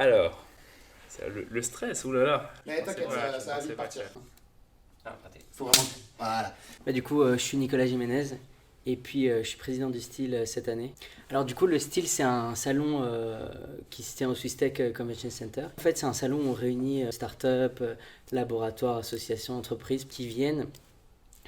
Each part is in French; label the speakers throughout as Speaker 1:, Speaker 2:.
Speaker 1: Alors, c'est le stress, oulala.
Speaker 2: Mais t'inquiète,
Speaker 1: Voilà,
Speaker 2: ça va vite partir.
Speaker 1: Ah, raté.
Speaker 2: Faut vraiment. Voilà.
Speaker 3: Du coup, je suis Nicolas Jiménez et puis je suis président du Style cette année. Alors du coup, le Style, c'est un salon qui se tient au Swiss Tech Convention Center. En fait, c'est un salon où on réunit start-up, laboratoires, associations, entreprises qui viennent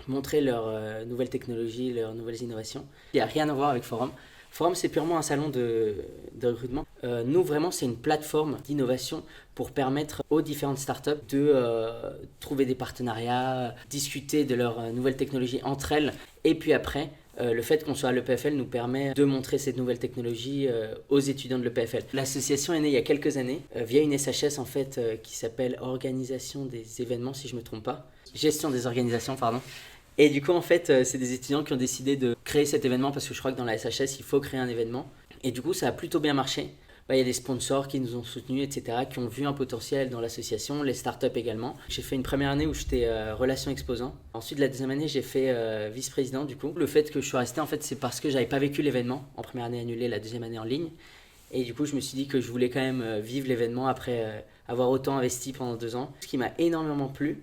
Speaker 3: montrer leurs nouvelles technologies, leurs nouvelles innovations. Il n'y a rien à voir avec Forum. Forum, c'est purement un salon de recrutement. Nous, vraiment, c'est une plateforme d'innovation pour permettre aux différentes startups de trouver des partenariats, discuter de leurs nouvelles technologies entre elles. Et puis après, le fait qu'on soit à l'EPFL nous permet de montrer cette nouvelle technologie aux étudiants de l'EPFL. L'association est née il y a quelques années via une SHS en fait qui s'appelle Organisation des événements, si je ne me trompe pas. Gestion des organisations, pardon. Et du coup, en fait, c'est des étudiants qui ont décidé de créer cet événement parce que je crois que dans la SHS, il faut créer un événement. Et du coup, ça a plutôt bien marché. Il y a des sponsors qui nous ont soutenus, etc., qui ont vu un potentiel dans l'association, les startups également. J'ai fait une première année où j'étais relations exposant. Ensuite, la deuxième année, j'ai fait vice-président, du coup. Le fait que je suis resté, en fait, c'est parce que j'avais pas vécu l'événement. En première année annulée, la deuxième année en ligne. Et du coup, je me suis dit que je voulais quand même vivre l'événement après avoir autant investi pendant 2 ans. Ce qui m'a énormément plu,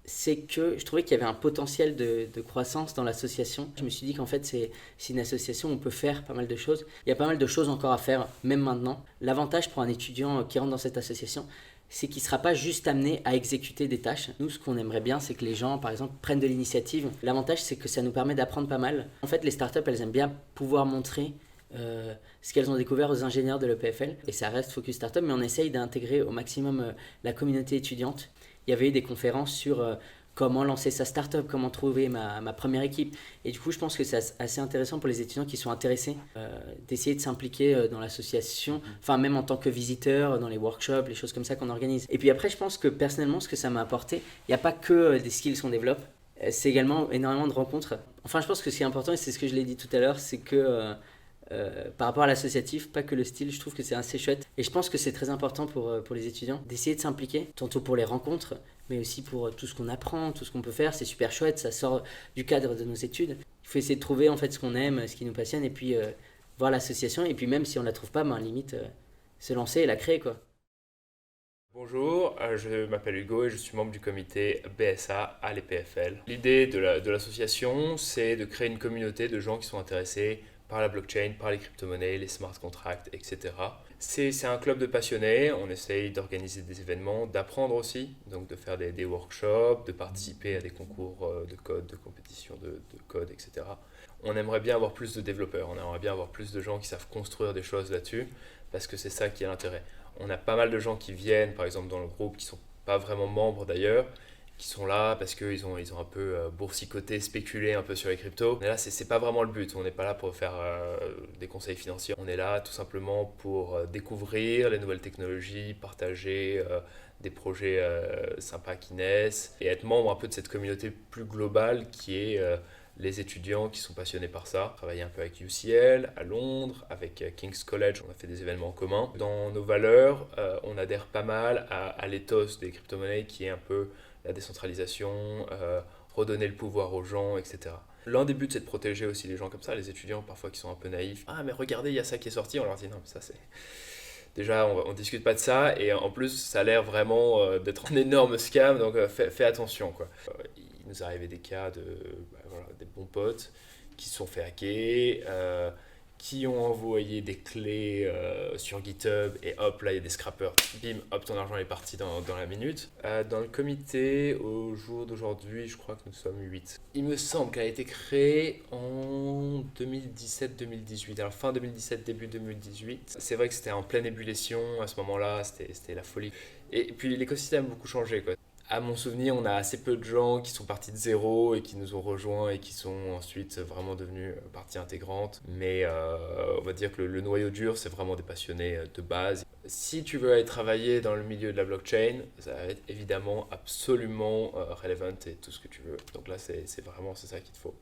Speaker 3: c'est que je trouvais qu'il y avait un potentiel de croissance dans l'association. Je me suis dit qu'en fait, c'est une association où on peut faire pas mal de choses. Il y a pas mal de choses encore à faire, même maintenant. L'avantage pour un étudiant qui rentre dans cette association, c'est qu'il ne sera pas juste amené à exécuter des tâches. Nous, ce qu'on aimerait bien, c'est que les gens, par exemple, prennent de l'initiative. L'avantage, c'est que ça nous permet d'apprendre pas mal. En fait, les startups, elles aiment bien pouvoir montrer ce qu'elles ont découvert aux ingénieurs de l'EPFL. Et ça reste Focus Startup, mais on essaye d'intégrer au maximum la communauté étudiante. Il y avait eu des conférences sur comment lancer sa startup, comment trouver ma première équipe. Et du coup, je pense que c'est assez intéressant pour les étudiants qui sont intéressés d'essayer de s'impliquer dans l'association, enfin même en tant que visiteur, dans les workshops, les choses comme ça qu'on organise. Et puis après, je pense que personnellement, ce que ça m'a apporté, il n'y a pas que des skills qu'on développe, c'est également énormément de rencontres. Enfin, je pense que ce qui est important, et c'est ce que je l'ai dit tout à l'heure, c'est que par rapport à l'associatif, pas que le style, je trouve que c'est assez chouette. Et je pense que c'est très important pour les étudiants d'essayer de s'impliquer, tantôt pour les rencontres, mais aussi pour tout ce qu'on apprend, tout ce qu'on peut faire. C'est super chouette, ça sort du cadre de nos études. Il faut essayer de trouver en fait ce qu'on aime, ce qui nous passionne, et puis voir l'association. Et puis même si on la trouve pas, ben, limite se lancer et la créer, quoi.
Speaker 1: Bonjour, je m'appelle Hugo et je suis membre du comité BSA à l'EPFL. L'idée de l'association, c'est de créer une communauté de gens qui sont intéressés par la blockchain, par les crypto-monnaies, les smart contracts, etc. C'est un club de passionnés, on essaye d'organiser des événements, d'apprendre aussi, donc de faire des workshops, de participer à des concours de code, de compétition de code, etc. On aimerait bien avoir plus de développeurs, on aimerait bien avoir plus de gens qui savent construire des choses là-dessus, parce que c'est ça qui est l'intérêt. On a pas mal de gens qui viennent, par exemple, dans le groupe, qui sont pas vraiment membres d'ailleurs, qui sont là parce qu'ils ont un peu boursicoté, spéculé un peu sur les cryptos. Mais là, c'est pas vraiment le but. On n'est pas là pour faire des conseils financiers. On est là tout simplement pour découvrir les nouvelles technologies, partager des projets sympas qui naissent et être membre un peu de cette communauté plus globale qui est les étudiants qui sont passionnés par ça. Travailler un peu avec UCL à Londres, avec King's College, on a fait des événements en commun. Dans nos valeurs, on adhère pas mal à l'éthos des crypto-monnaies qui est un peu la décentralisation, redonner le pouvoir aux gens, etc. L'un des buts, c'est de protéger aussi les gens comme ça, les étudiants parfois qui sont un peu naïfs. Ah, mais regardez, il y a ça qui est sorti. On leur dit non, mais ça c'est. Déjà, on discute pas de ça, et en plus, ça a l'air vraiment d'être un énorme scam, donc fais attention, quoi. Il nous est arrivé des cas voilà, des bons potes qui se sont fait hacker, qui ont envoyé des clés sur GitHub et hop, là il y a des scrappers, bim, hop, ton argent est parti dans la minute. Dans le comité, au jour d'aujourd'hui, je crois que nous sommes 8. Il me semble qu'elle a été créée en 2017-2018, alors fin 2017, début 2018. C'est vrai que c'était en pleine ébullition à ce moment-là, c'était la folie. Et puis l'écosystème a beaucoup changé, quoi. À mon souvenir, on a assez peu de gens qui sont partis de zéro et qui nous ont rejoints et qui sont ensuite vraiment devenus partie intégrante. Mais on va dire que le noyau dur, c'est vraiment des passionnés de base. Si tu veux aller travailler dans le milieu de la blockchain, ça va être évidemment absolument relevant et tout ce que tu veux. Donc là, c'est ça qu'il te faut.